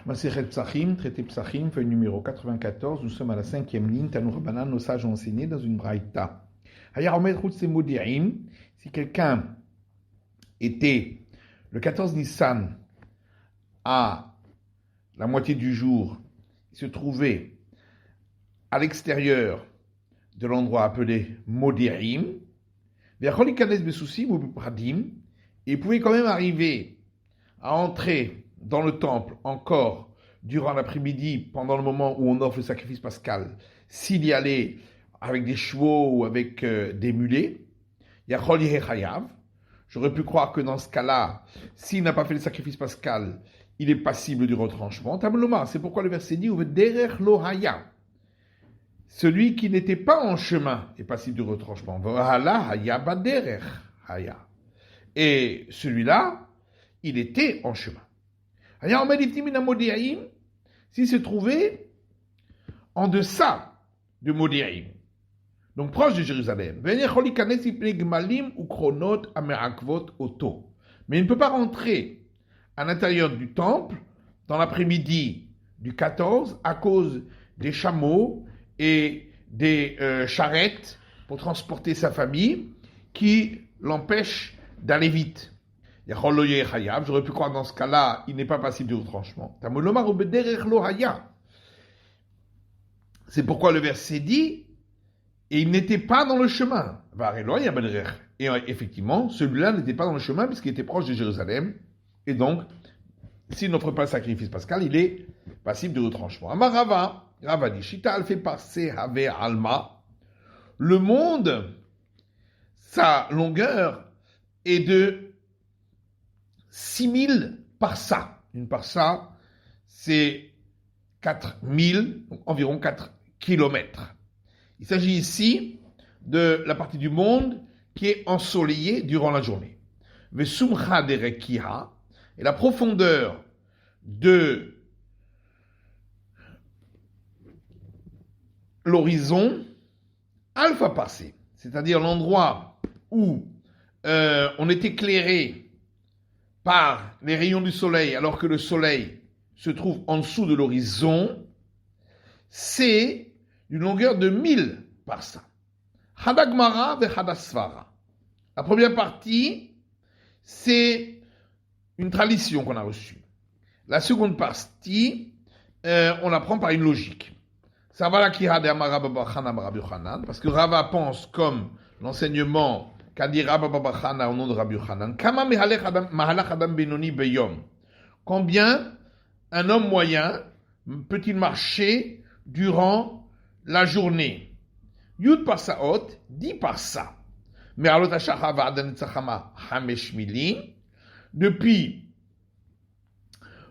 Masechet Psachim, traité Psachim, feuille numéro 94, nous sommes à la 5e ligne, Tanour Rabbanan, nos sages ont enseigné dans une braïta. Si quelqu'un était le 14 Nissan à la moitié du jour, il se trouvait à l'extérieur de l'endroit appelé Modi'im, et il pouvait quand même arriver à entrer dans le temple encore durant l'après-midi, pendant le moment où on offre le sacrifice pascal, s'il y allait avec des chevaux ou avec des mulets, j'aurais pu croire que dans ce cas-là, s'il n'a pas fait le sacrifice pascal, il est passible du retranchement. C'est pourquoi le verset dit celui qui n'était pas en chemin est passible du retranchement. Et celui-là, il était en chemin. S'il se trouvait en deçà de Modi'im, donc proche de Jérusalem, mais il ne peut pas rentrer à l'intérieur du temple dans l'après-midi du 14 à cause des chameaux et des charrettes pour transporter sa famille qui l'empêchent d'aller vite. J'aurais pu croire dans ce cas-là, il n'est pas passible du retranchement. C'est pourquoi le verset dit, et il n'était pas dans le chemin. Et effectivement, celui-là n'était pas dans le chemin puisqu'il était proche de Jérusalem. Et donc, s'il n'offre pas le sacrifice pascal, il est passible de retranchement. Rava dit, Shita al fait passer Have Alma. Le monde, sa longueur est de 6000 parsa. Une parsa, c'est 4000, donc environ 4 kilomètres. Il s'agit ici de la partie du monde qui est ensoleillée durant la journée. Vesumcha derekiha, et la profondeur de l'horizon, alpha passé, c'est-à-dire l'endroit où on est éclairé par les rayons du soleil alors que le soleil se trouve en dessous de l'horizon, c'est d'une longueur de 1000 parsa. Hadagmara ve hadasvara. La première partie, c'est une tradition qu'on a reçue. La seconde partie, on la prend par une logique. Ça va la kira de Amara Baba Chana Rabbi Yochanan, parce que Rava pense comme l'enseignement qu'a dit Rabba Baba Chana au nom de Rabbi Yochanan. Kama mahalach adam benoni beyom. Combien un homme moyen peut-il marcher durant la journée? Yud parsaot, 10 parsa. Mais alot hashacha va'adan tzachama hamesh milin. Depuis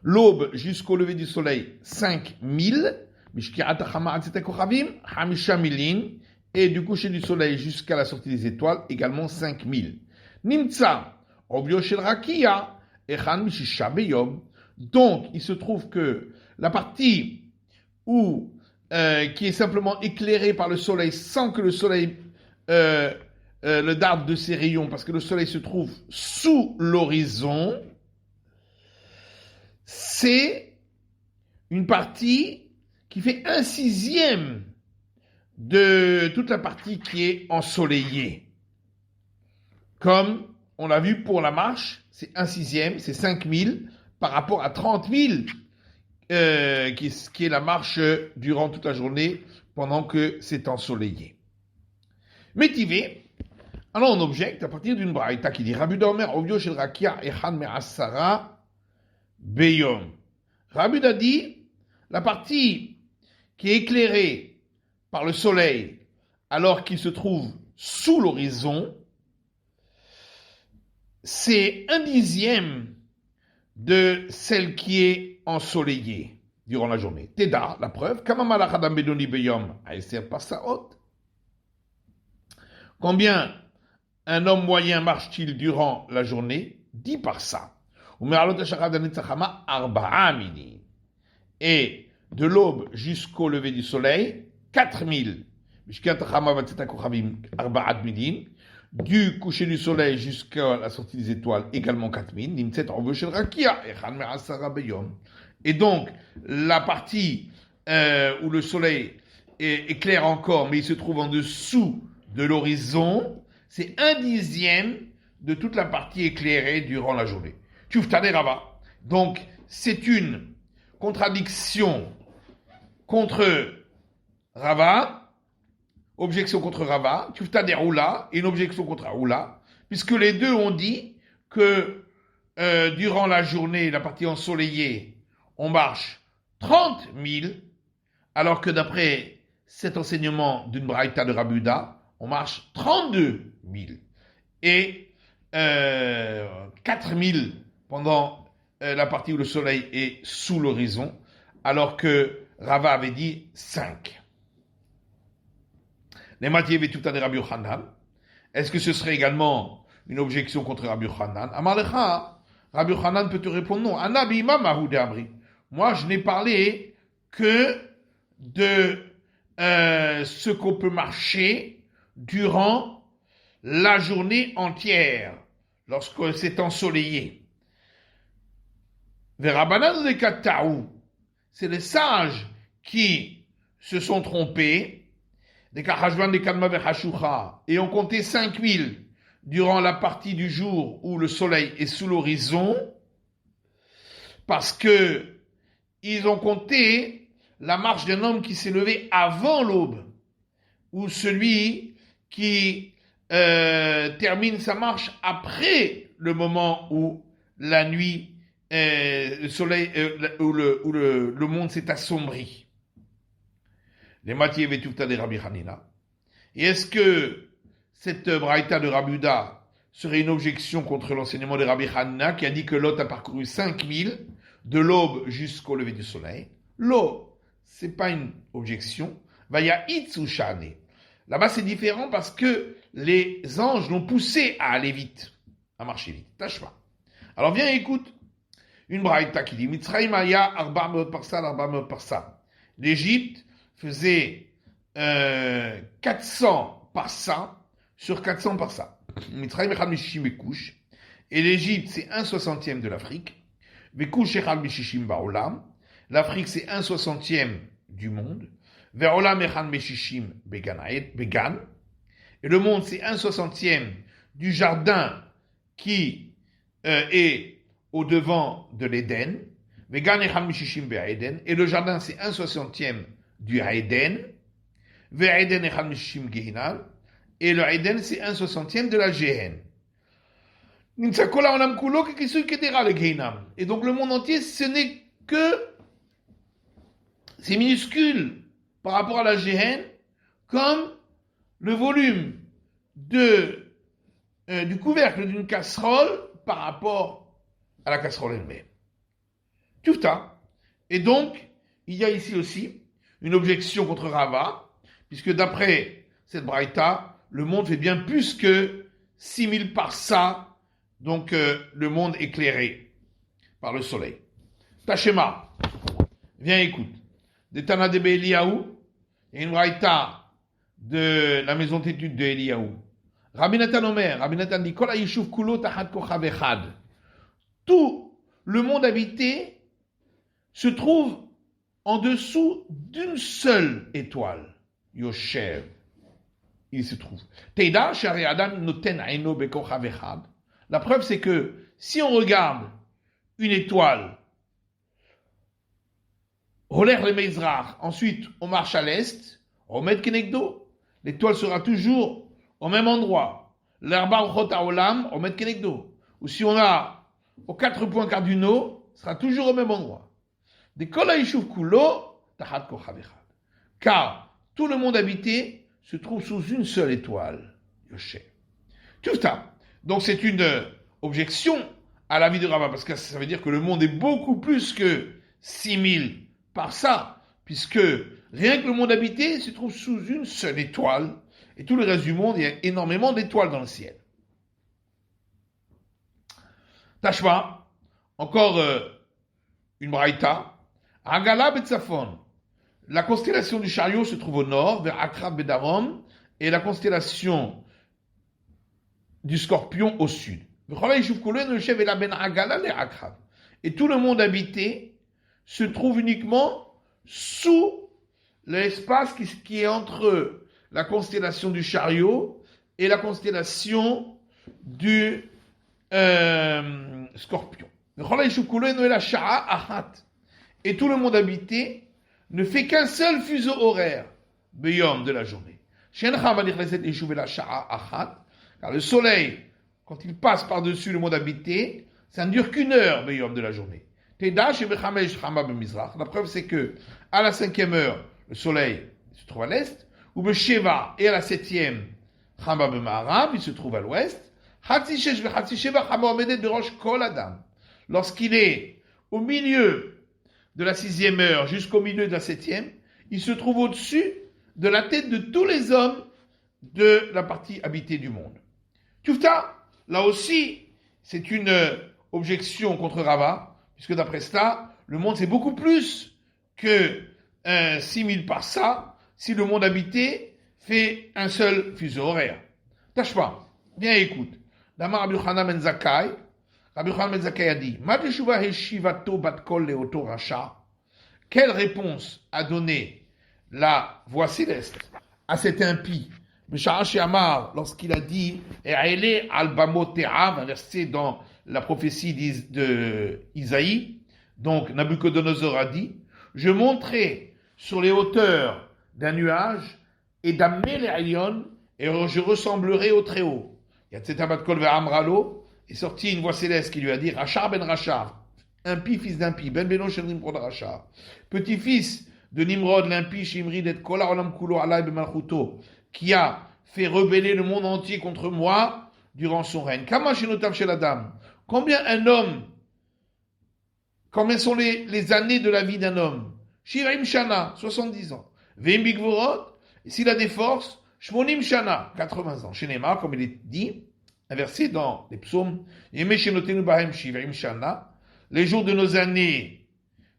l'aube jusqu'au lever du soleil, 5000. Mishki'at hachama atzet kochavim, hamisha milin. Et du coucher du soleil jusqu'à la sortie des étoiles, également 5000. Nimtza, obyo shel rakia, echan mishisha beyom. Donc, il se trouve que la partie qui est simplement éclairée par le soleil sans que le soleil le darde de ses rayons, parce que le soleil se trouve sous l'horizon, c'est une partie qui fait 1/6 de toute la partie qui est ensoleillée. Comme on l'a vu pour la marche, c'est 1/6, c'est 5000 par rapport à 30 000 qui est la marche durant toute la journée pendant que c'est ensoleillé. Métivé, alors on objecte à partir d'une braïta qui dit Rabbi Omer Ovio shel Rakia Echan Me'asara Beyom. Rabbi a dit la partie qui est éclairée par le soleil alors qu'il se trouve sous l'horizon, c'est 1/10 de celle qui est ensoleillée durant la journée. Teda, la preuve, combien un homme moyen marche-t-il durant la journée? 10 parsa. Et de l'aube jusqu'au lever du soleil, 4000. Du coucher du soleil jusqu'à la sortie des étoiles, également 4000. Et donc, la partie où le soleil éclaire encore, mais il se trouve en dessous de l'horizon, c'est 1/10 de toute la partie éclairée durant la journée. Tchuftane Rava. Donc, c'est une contradiction contre Rava, objection contre Rava, Tchuftane Roula, et une objection contre Roula, puisque les deux ont dit que durant la journée, la partie ensoleillée, on marche 30 000, alors que d'après cet enseignement d'une braïta de Rabuda, on marche 32 000. Et 4 000 pendant la partie où le soleil est sous l'horizon, alors que Rava avait dit 5. Les matières tout à Rabbi Yochanan. Est-ce que ce serait également une objection contre Rabbi Yochanan? Amarlecha, Rabbi Yochanan peut te répondre non. Anabi imam Amri. Moi, je n'ai parlé que de ce qu'on peut marcher durant la journée entière, lorsque c'est ensoleillé. Verabanan de Kataou, c'est les sages qui se sont trompés, des Kahajvan de Kadma Vechashucha, et ont compté 5000 durant la partie du jour où le soleil est sous l'horizon, parce que ils ont compté la marche d'un homme qui s'est levé avant l'aube, ou celui qui termine sa marche après le moment où la nuit, le soleil, où le monde s'est assombri. Les matières vétufta de Rabbi Hanina. Et est-ce que cette braïta de Rabuda serait une objection contre l'enseignement de Rabbi Hanina qui a dit que Lot a parcouru 5000 de l'aube jusqu'au lever du soleil? L'aube, c'est pas une objection. Vaya itsushane. Là-bas, c'est différent parce que les anges l'ont poussé à aller vite, à marcher vite. Tâche pas. Alors viens, écoute. Une braïta qui dit Mitzrayim aya 400 parsa. L'Égypte faisait 400 parsa sur 400 parsa. Mitzrayim echad mishishim bekouch. Et l'Égypte, c'est 1/60 de l'Afrique. Bekouch echad mishishim baolam. L'Afrique, c'est 1/60 du monde. Ve'olam echad mishishim began. Et le monde, c'est 1/60 du jardin qui est au devant de l'Éden. Vegan echad mishishim be'Éden. Et le jardin, c'est 1/60 du Éden. Ve'Éden echad mishishim gehinam. Et le Éden, c'est 1/60 de la Géhenne. Et donc le monde entier, ce n'est que, c'est minuscule par rapport à la Géhenne, comme le volume du couvercle d'une casserole par rapport à la casserole elle-même. Tout ça. Et donc, il y a ici aussi une objection contre Rava, puisque d'après cette braïta, le monde fait bien plus que 6000 parsa, donc le monde éclairé par le soleil. Tachema, viens écoute. De Tana de Eliyahu, il y a une braïta de la maison d'études de Eliyahu. Rabbi Nathan Omer, Rabbi Nathan dit, Kol hayishuv kulo tachat kochav echad. Tout le monde habité se trouve en dessous d'une seule étoile. Yoshev. Il se trouve. Teida shari adam noten aino bekochav echad. La preuve, c'est que si on regarde une étoile, Holer le Meizrach, ensuite on marche à l'est, on met Kenegdo, l'étoile sera toujours au même endroit. L'herba Uchot Haolam, on met Kenegdo. Ou si on a aux 4 points cardinaux, sera toujours au même endroit. Des Kol Hayishuv Kulo, Tachat Kochav Echad. Car tout le monde habité se trouve sous une seule étoile, Yoshe. Tout ça. Donc c'est une objection à l'avis de Rava, parce que ça veut dire que le monde est beaucoup plus que 6000 par ça, puisque rien que le monde habité se trouve sous une seule étoile, et tout le reste du monde, il y a énormément d'étoiles dans le ciel. Tashma, encore une braïta. Agala Betzafon, la constellation du chariot se trouve au nord, vers Akrab Bedarom, et la constellation du scorpion au sud. Et tout le monde habité se trouve uniquement sous l'espace qui est entre la constellation du chariot et la constellation du scorpion. Et tout le monde habité ne fait qu'un seul fuseau horaire, Beyom de la journée. Car le soleil, quand il passe par-dessus le monde habité, ça ne dure qu'une heure, Beyom de la journée. La preuve, c'est que à la 5e heure, le soleil se trouve à l'est, ou Besheva, et à la 7e, Chama b'Ma'arav, il se trouve à l'ouest. Lorsqu'il est au milieu de la 6e heure jusqu'au milieu de la 7e, il se trouve au-dessus de la tête de tous les hommes de la partie habitée du monde. Tufta, là aussi, c'est une objection contre Rava, puisque d'après cela, le monde c'est beaucoup plus que 6000 parsa si le monde habité fait un seul fuseau horaire. Tâche pas, bien écoute. Damar Rabbi Yochanan ben Zakkai, Rabbi Yochanan ben Zakkai a dit, Ma teshuva heshivato bat kol leoto rasha. Quelle réponse a donné la voix céleste à cet impie, Mesha'ash Amar, lorsqu'il a dit, E'ele al bamote'av, un verset dans la prophétie d'Isaïe, donc Nabucodonosor a dit, je monterai sur les hauteurs d'un nuage et d'amener les Aïon, et je ressemblerai au Très-Haut. Yatzetabat kol ve'amralo, est sorti une voix céleste qui lui a dit, Rachar ben Rachar, impie fils d'impie, ben beno shel Nimrod Rachar, petit-fils de Nimrod l'impie, Shimrid et Kola olam kulo alay bemalchuto, qui a fait rebeller le monde entier contre moi durant son règne. Kama shenotav shel adam, combien sont les années de la vie d'un homme? Shiraim shana, 70 ans. Ve'im bigvorot, s'il a des forces, Shmonim shana, 80 ans. Chez Neymar, comme il est dit, un verset dans les psaumes, Yeme shenotenu bahem shiraim shana, les jours de nos années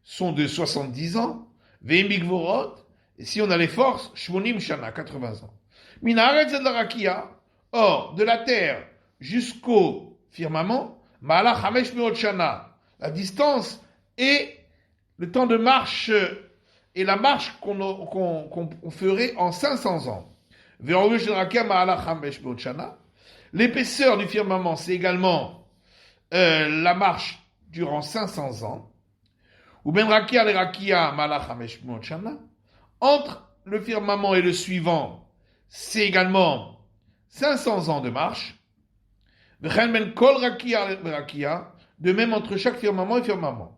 sont de 70 ans. Ve'im bigvorot, et si on a les forces, Shmonim shana, 80 ans. Minaret zedlarakia, or, de la terre jusqu'au firmament, Ma'ala chamesh meot shana, la distance et le temps de marche et la marche qu'on ferait en 500 ans. L'épaisseur du firmament, c'est également la marche durant 500 ans. Entre le firmament et le suivant, c'est également 500 ans de marche. De même entre chaque firmament et firmament.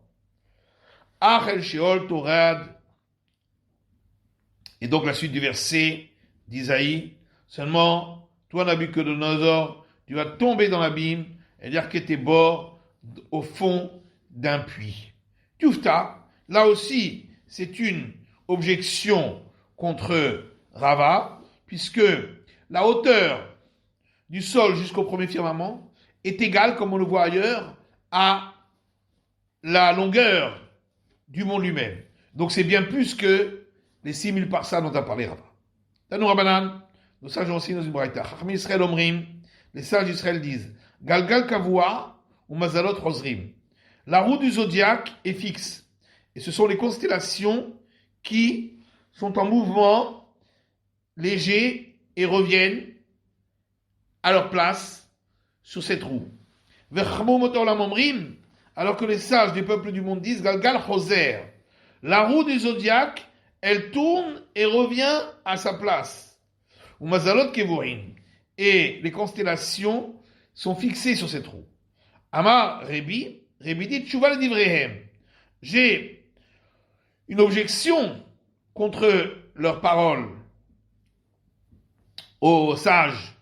Et donc la suite du verset d'Isaïe, seulement toi Nabucodonosor, tu vas tomber dans l'abîme et dire que tes bords au fond d'un puits. Tufta, là aussi c'est une objection contre Rava, puisque la hauteur du sol jusqu'au premier firmament est égale, comme on le voit ailleurs, à la longueur du monde lui-même. Donc c'est bien plus que les 6000 parsa dont a parlé Rava. Tanou Rabbanan, nos sages aussi dans une braïta. Chachmi Israël Omrim, les sages d'Israël disent, Galgal Kavua ou Mazalot Rosrim. La roue du zodiaque est fixe. Et ce sont les constellations qui sont en mouvement léger et reviennent à leur place sur cette roue. Alors que les sages des peuples du monde disent Galgal Choser, la roue du zodiaque, elle tourne et revient à sa place. Ou Mazalot Kevurin, et les constellations sont fixées sur cette roue. Amar Rebi dit Tshuva Divrehem. J'ai une objection contre leurs paroles aux sages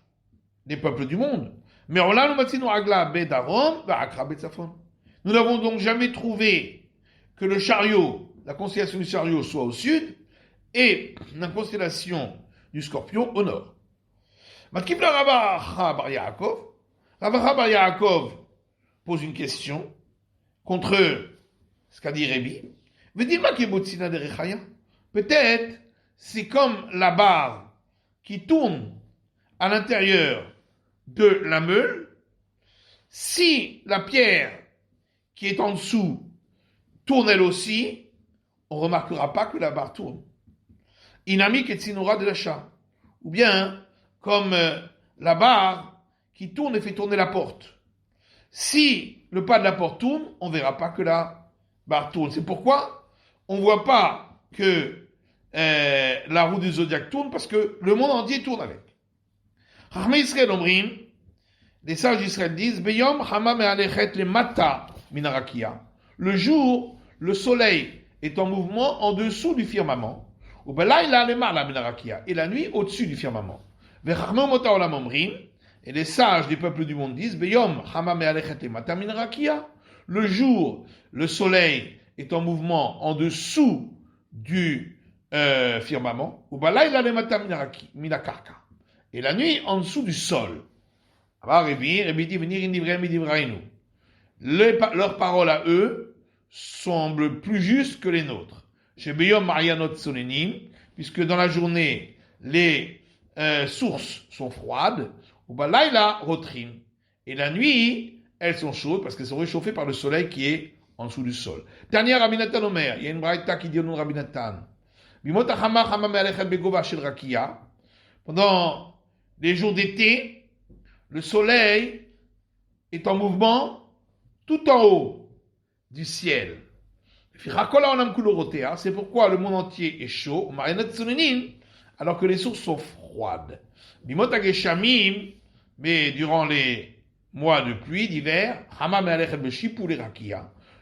des peuples du monde. Mais nous n'avons donc jamais trouvé que le chariot, la constellation du chariot soit au sud et la constellation du scorpion au nord. Ravacha Bar Yaakov pose une question contre ce qu'a dit Rébi. Peut-être c'est comme la barre qui tourne à l'intérieur de la meule. Si la pierre qui est en dessous tourne elle aussi, on ne remarquera pas que la barre tourne. Inami ketsinura de l'achat. Ou bien, comme la barre qui tourne et fait tourner la porte. Si le pas de la porte tourne, on ne verra pas que la barre tourne. C'est pourquoi on ne voit pas que la roue du zodiaque tourne, parce que le monde entier tourne avec. Chachmei Israël omrim, les sages d'Israël disent, Beyom chama me'alechet le mata minarakia. Le jour, le soleil est en mouvement en dessous du firmament. Ou belayla le mala minarakia. Et la nuit au-dessus du firmament. Vechachmei mota olam omrim, et les sages des peuples du monde disent, Beyom chama me'alechet le mata minarakia. Le jour, le soleil est en mouvement en dessous du firmament. Ou belayla le mata minakarka. Et la nuit en dessous du sol. Leurs paroles à eux semblent plus justes que les nôtres. Chez Beyom Marianot Solenim, puisque dans la journée, les sources sont froides, ou Balaïla Rotrim. Et la nuit, elles sont chaudes parce qu'elles sont réchauffées par le soleil qui est en dessous du sol. Dernier Rabbi Nathan Omer, il y a une braïta qui dit au nom de Rabbi Nathan. Pendant les jours d'été, le soleil est en mouvement tout en haut du ciel. C'est pourquoi le monde entier est chaud, alors que les sources sont froides. Mais durant les mois de pluie, d'hiver,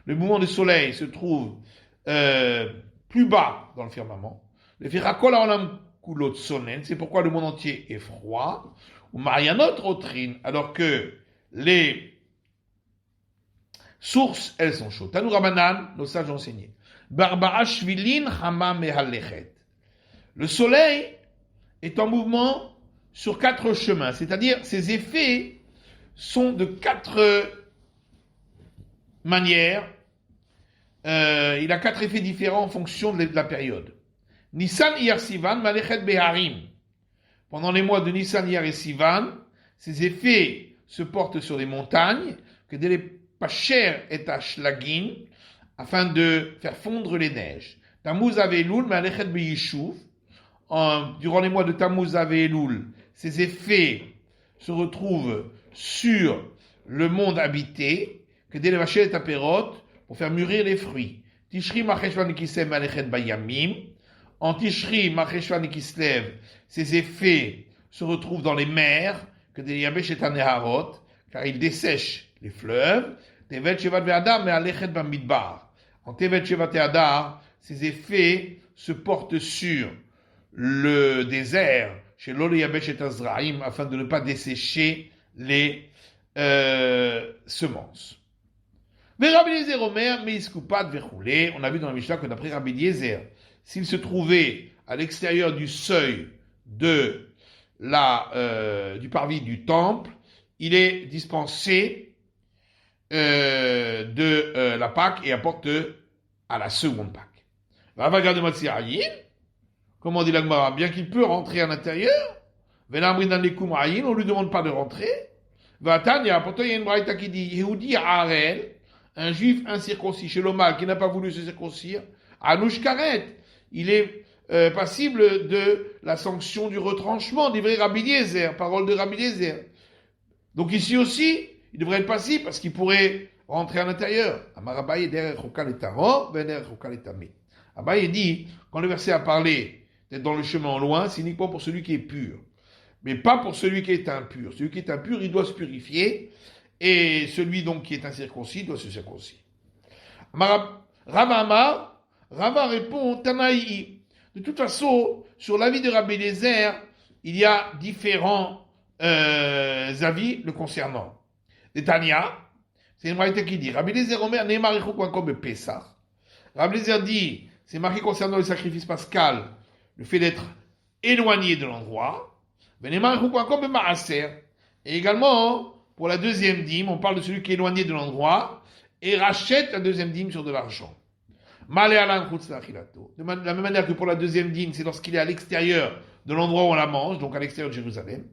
le mouvement du soleil se trouve plus bas dans le firmament. C'est pourquoi le monde entier est froid. Ou Marianot Rotrin, alors que les sources, elles sont chaudes. Tanou Rabanan, nos sages ont enseigné. Barba'a Shvilin Hama Mehalechet. Le soleil est en mouvement sur 4 chemins, c'est-à-dire ses effets sont de 4 manières. Il a 4 effets différents en fonction de la période. Nissan Iyar Sivan Malechet Beharim. Pendant les mois de Nissan, Iyar et Sivan, ces effets se portent sur les montagnes, que dès les Pacher et Ashlagin, afin de faire fondre les neiges. Tammuz Avelul, Malechet Beyishuv. Durant les mois de Tammuz Avelul, ces effets se retrouvent sur le monde habité, que dès les Pacher et Aperot, pour faire mûrir les fruits. Tishri Macheshvan Kisem Malechet Bayamim. En Tishri, Macheshvan et Kislev, ces effets se retrouvent dans les mers, que des Yabesh et Taneharot, car ils dessèchent les fleuves. Tevet Shevat Ve'adar, mais Alechet Bamidbar. En Tevet Shevat et Adar, ces effets se portent sur le désert, chez Lolo Yabesh et Azraïm, afin de ne pas dessécher les semences. Mais Rabbi Eliezer Omer, Meiskupat Vechoulé, on a vu dans la Mishnah que d'après Rabbi Eliezer, s'il se trouvait à l'extérieur du seuil du parvis du temple, il est dispensé de la Pâque et apporte à la seconde Pâque. Comment dit l'Agmara, bien qu'il peut rentrer à l'intérieur, on ne lui demande pas de rentrer. Pourtant, il y a une braïta qui dit, Yehudi Arel, un juif incirconcis chez l'Omal qui n'a pas voulu se circoncire, Anouch Karet, il est passible de la sanction du retranchement, dit Rabbi Eliezer, parole de Rabbi Eliezer. Donc ici aussi, il devrait être passible parce qu'il pourrait rentrer à l'intérieur. Abaye dit, quand le verset a parlé d'être dans le chemin en loin, c'est uniquement pour celui qui est pur, mais pas pour celui qui est impur. Celui qui est impur, il doit se purifier, et celui donc qui est incirconcis doit se circoncire. Rava répond Tanaï. De toute façon, sur l'avis de Rabbi Eliezer, il y a différents avis le concernant. De Tania, c'est une braïta qui dit Rabbi Eliezer Omer Neemarichou comme Pesach. Rabbi Eliezer dit, c'est marqué concernant le sacrifice pascal, le fait d'être éloigné de l'endroit. Neemarichou comme Maaser. Et également, pour la deuxième dîme, on parle de celui qui est éloigné de l'endroit et rachète la deuxième dîme sur de l'argent. De la même manière que pour la deuxième dîme, c'est lorsqu'il est à l'extérieur de l'endroit où on la mange, donc à l'extérieur de Jérusalem.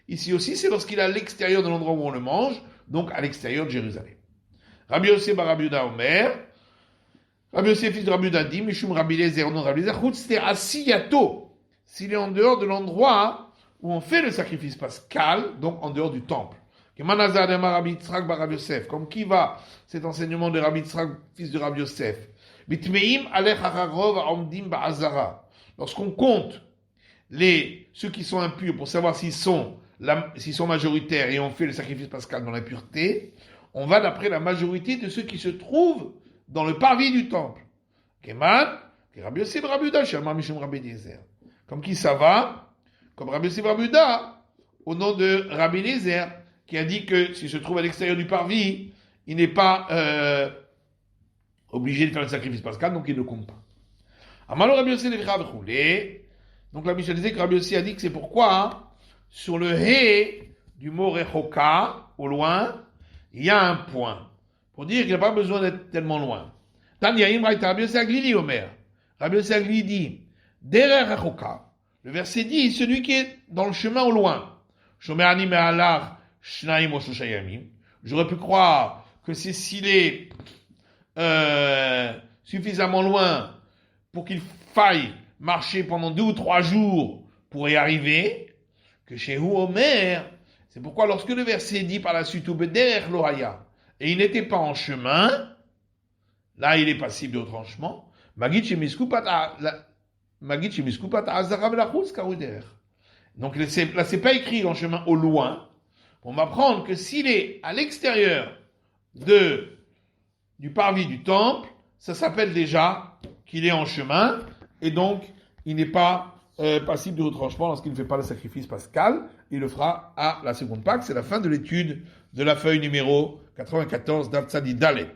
Ici aussi, c'est lorsqu'il est à l'extérieur de l'endroit où on le mange, donc à l'extérieur de Jérusalem. Rabbi Yosef bar Rabbi Yehuda Omer, Rabbi Yosef fils de Rabbi Yehuda dit, Mishum Rabbi Eliezer, non Rabbi Eliezer, Chutz te asiyato, s'il est en dehors de l'endroit où on fait le sacrifice pascal, donc en dehors du temple. Comme qui va cet enseignement de Rabbi Yitzhak, fils de Rabbi Yosef. Lorsqu'on compte ceux qui sont impurs pour savoir s'ils sont majoritaires et on fait le sacrifice pascal dans la pureté, on va d'après la majorité de ceux qui se trouvent dans le parvis du temple. Comme qui ça va? Comme Rabbi Yosef Rabbi Yehuda, au nom de Rabbi Eliezer, qui a dit que s'il se trouve à l'extérieur du parvis, il n'est pas obligé de faire le sacrifice pascal, donc il ne compte pas. Alors Rabbi Yosef donc la Mishnah disait que Rabbi Yosef a dit que c'est pourquoi, sur le hé du mot rechoka, au loin, il y a un point, pour dire qu'il n'y a pas besoin d'être tellement loin. Tanya Imraïta, Rabbi Yosef Aglili Omer. Rabbi Yosef Aglili dit, derrière rechoka, le verset dit, celui qui est dans le chemin au loin. J'aurais pu croire que c'est s'il est suffisamment loin pour qu'il faille marcher pendant 2 ou 3 jours pour y arriver, que chez Omer, c'est pourquoi lorsque le verset dit par la suite Ubeder Lohaya, et il n'était pas en chemin, là il est passible de retranchement, Magid Shemiskupat Azara Velachutz Karuder. Donc là, c'est pas écrit en chemin au loin. On m'apprendre que s'il est à l'extérieur du parvis du temple, ça s'appelle déjà qu'il est en chemin, et donc il n'est pas passible de retranchement lorsqu'il ne fait pas le sacrifice pascal. Il le fera à la seconde Pâque. C'est la fin de l'étude de la feuille numéro 94 d'Al Tzadi Dalet.